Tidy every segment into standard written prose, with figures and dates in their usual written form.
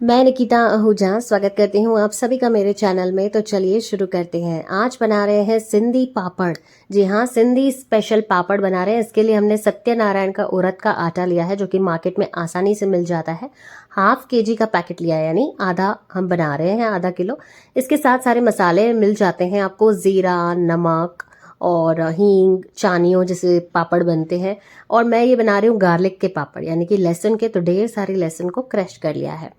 मैं निकिता आहूजा स्वागत करती हूँ आप सभी का मेरे चैनल में। तो चलिए शुरू करते हैं। आज बना रहे हैं सिंधी पापड़। जी हाँ, सिंधी स्पेशल पापड़ बना रहे हैं। इसके लिए हमने सत्यनारायण का उड़द का आटा लिया है, जो कि मार्केट में आसानी से मिल जाता है। हाफ केजी का पैकेट लिया है, यानी आधा हम बना रहे हैं, आधा किलो। इसके साथ सारे मसाले मिल जाते हैं आपको, ज़ीरा, नमक और हींग, चानियों जैसे पापड़ बनते हैं। और मैं ये बना रही हूँ गार्लिक के पापड़, यानी कि लहसुन के। तो ढेर सारे लहसुन को क्रश कर लिया है।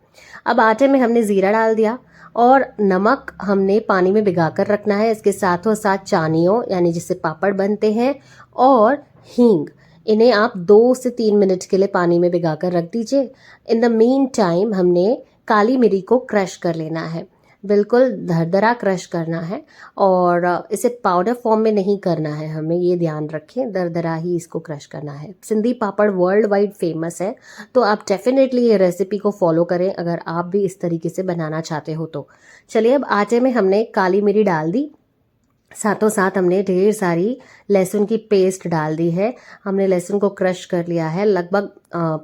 अब आटे में हमने ज़ीरा डाल दिया और नमक हमने पानी में भिगा कर रखना है। इसके साथों साथ चानियों, यानी जिससे पापड़ बनते हैं, और हींग, इन्हें आप 2 से 3 मिनट के लिए पानी में भिगा कर रख दीजिए। इन द मीन टाइम हमने काली मिरी को क्रश कर लेना है, बिल्कुल दरदरा क्रश करना है। और इसे पाउडर फॉर्म में नहीं करना है, हमें ये ध्यान रखें, दरदरा ही इसको क्रश करना है। सिंधी पापड़ वर्ल्ड वाइड फेमस है, तो आप डेफिनेटली ये रेसिपी को फॉलो करें अगर आप भी इस तरीके से बनाना चाहते हो तो। चलिए, अब आटे में हमने काली मिरी डाल दी, साथों साथ हमने ढेर सारी लहसुन की पेस्ट डाल दी है। हमने लहसुन को क्रश कर लिया है, लगभग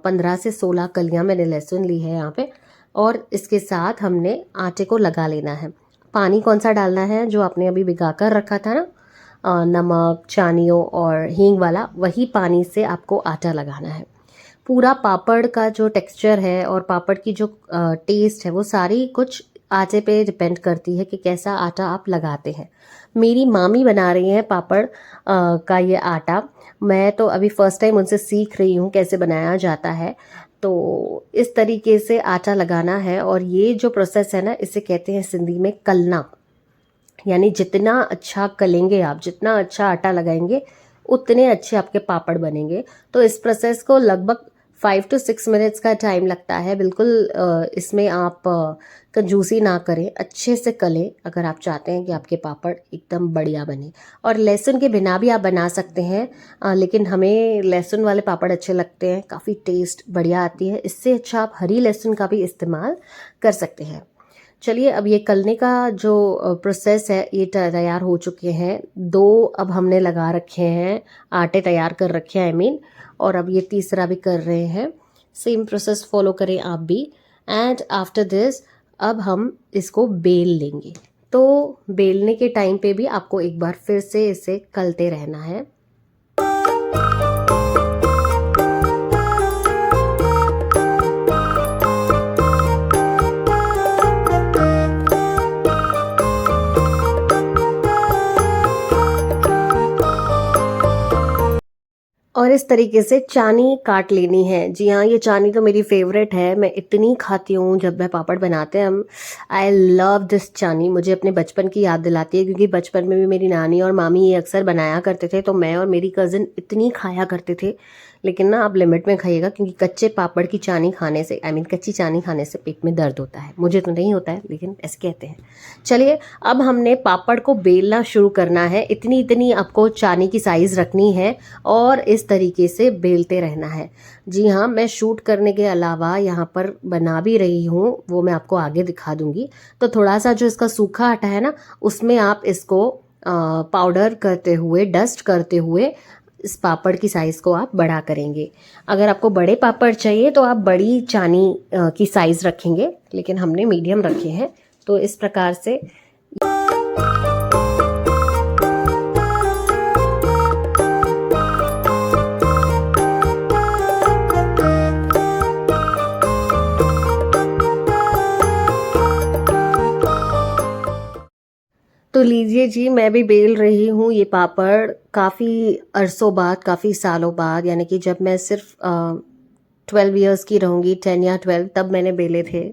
15 से 16 कलियां मैंने लहसुन ली है यहाँ पे। और इसके साथ हमने आटे को लगा लेना है। पानी कौन सा डालना है? जो आपने अभी भिगा कर रखा था ना, नमक, चानियों और हींग वाला, वही पानी से आपको आटा लगाना है। पूरा पापड़ का जो टेक्सचर है और पापड़ की जो टेस्ट है, वो सारी कुछ आटे पे डिपेंड करती है कि कैसा आटा आप लगाते हैं। मेरी मामी बना रही हैं पापड़ का ये आटा। मैं तो अभी फर्स्ट टाइम उनसे सीख रही हूँ कैसे बनाया जाता है। तो इस तरीके से आटा लगाना है, और ये जो प्रोसेस है ना, इसे कहते हैं सिंधी में कलना। यानी जितना अच्छा कलेंगे आप, जितना अच्छा आटा लगाएंगे, उतने अच्छे आपके पापड़ बनेंगे। तो इस प्रोसेस को लगभग 5 to 6 मिनट्स का टाइम लगता है। बिल्कुल इसमें आप कंजूसी ना करें, अच्छे से कलें अगर आप चाहते हैं कि आपके पापड़ एकदम बढ़िया बने। और लहसुन के बिना भी आप बना सकते हैं, लेकिन हमें लहसुन वाले पापड़ अच्छे लगते हैं, काफ़ी टेस्ट बढ़िया आती है। इससे अच्छा आप हरी लहसुन का भी इस्तेमाल कर सकते हैं। चलिए, अब ये कलने का जो प्रोसेस है, ये तैयार हो चुके हैं। 2 अब हमने लगा रखे हैं, आटे तैयार कर रखे हैं, आई मीन। और अब ये तीसरा भी कर रहे हैं। सेम प्रोसेस फॉलो करें आप भी। एंड आफ्टर दिस अब हम इसको बेल लेंगे। तो बेलने के टाइम पे भी आपको एक बार फिर से इसे कलते रहना है। और इस तरीके से चानी काट लेनी है। जी हाँ, ये चानी तो मेरी फेवरेट है, मैं इतनी खाती हूँ जब मैं पापड़ बनाते हैं हम। आई लव दिस चानी। मुझे अपने बचपन की याद दिलाती है, क्योंकि बचपन में भी मेरी नानी और मामी ये अक्सर बनाया करते थे, तो मैं और मेरी कज़न इतनी खाया करते थे। लेकिन ना, आप लिमिट में खाइएगा, क्योंकि कच्चे पापड़ की चानी खाने से, आई मीन कच्ची चानी खाने से पेट में दर्द होता है। मुझे तो नहीं होता है, लेकिन ऐसे कहते हैं। चलिए, अब हमने पापड़ को बेलना शुरू करना है। इतनी इतनी आपको चानी की साइज़ रखनी है और इस तरीके से बेलते रहना है। जी हाँ, मैं शूट करने के अलावा यहाँ पर बना भी रही हूँ, वो मैं आपको आगे दिखा दूँगी। तो थोड़ा सा जो इसका सूखा आटा है ना, उसमें आप इसको पाउडर करते हुए, डस्ट करते हुए, इस पापड़ की साइज़ को आप बड़ा करेंगे। अगर आपको बड़े पापड़ चाहिए तो आप बड़ी चानी की साइज़ रखेंगे, लेकिन हमने मीडियम रखे हैं। तो इस प्रकार से तो लीजिए जी, मैं भी बेल रही हूँ ये पापड़ काफ़ी अरसों बाद, काफ़ी सालों बाद। यानी कि जब मैं सिर्फ 12 ईयर्स की रहूँगी, 10 या 12, तब मैंने बेले थे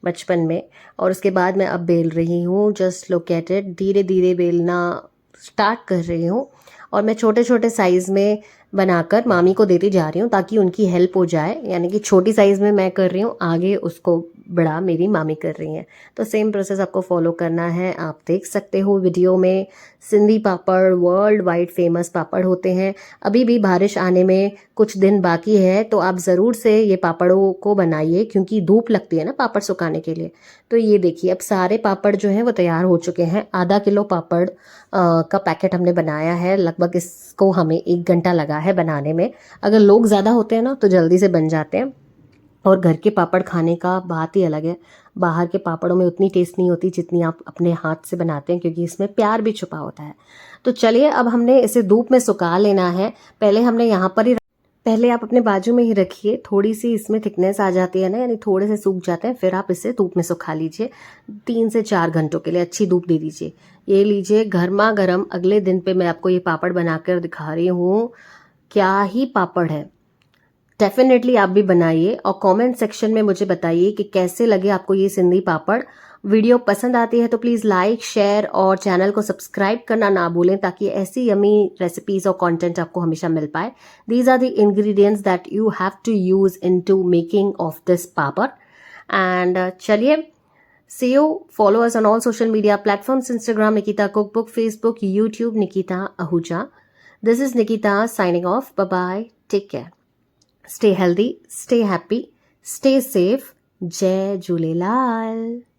बचपन में। और उसके बाद मैं अब बेल रही हूँ। जस्ट लुक एट इट, धीरे धीरे बेलना स्टार्ट कर रही हूँ। और मैं छोटे छोटे साइज़ में बनाकर मामी को देती जा रही हूँ, ताकि उनकी हेल्प हो जाए। यानी कि छोटी साइज़ में मैं कर रही हूँ, आगे उसको बड़ा मेरी मामी कर रही हैं। तो सेम प्रोसेस आपको फॉलो करना है। आप देख सकते हो वीडियो में, सिंधी पापड़ वर्ल्ड वाइड फेमस पापड़ होते हैं। अभी भी बारिश आने में कुछ दिन बाकी है, तो आप ज़रूर से ये पापड़ों को बनाइए, क्योंकि धूप लगती है ना पापड़ सुखाने के लिए। तो ये देखिए, अब सारे पापड़ जो हैं वो तैयार हो चुके हैं। आधा किलो पापड़ का पैकेट हमने बनाया है। लगभग इसको हमें 1 घंटा लगा है बनाने में। अगर लोग ज़्यादा होते हैं ना, तो जल्दी से बन जाते हैं। और घर के पापड़ खाने का बात ही अलग है। बाहर के पापड़ों में उतनी टेस्ट नहीं होती जितनी आप अपने हाथ से बनाते हैं, क्योंकि इसमें प्यार भी छुपा होता है। तो चलिए अब हमने इसे धूप में सुखा लेना है। पहले हमने यहाँ पर ही, पहले आप अपने बाजू में ही रखिए, थोड़ी सी इसमें थिकनेस आ जाती है ना, यानी थोड़े से सूख जाते हैं, फिर आप इसे धूप में सुखा लीजिए 3 से 4 घंटों के लिए, अच्छी धूप दे दीजिए। ये लीजिए गर्मा गर्म अगले दिन पे मैं आपको ये पापड़ बनाकर दिखा रही हूँ। क्या ही पापड़ है। डेफिनेटली आप भी बनाइए और कमेंट सेक्शन में मुझे बताइए कि कैसे लगे आपको ये सिंधी पापड़। वीडियो पसंद आती है तो प्लीज़ लाइक, शेयर और चैनल को सब्सक्राइब करना ना भूलें, ताकि ऐसी यमी रेसिपीज और कंटेंट आपको हमेशा मिल पाए। These are the ingredients that you have to use in to making of this papad. And चलिए, see you, follow us on all social media platforms, Instagram Nikita cookbook, Facebook, YouTube Nikita Ahuja. This is Nikita signing off. Bye bye, take care, stay healthy, stay happy, stay safe. जय झूलेलाल।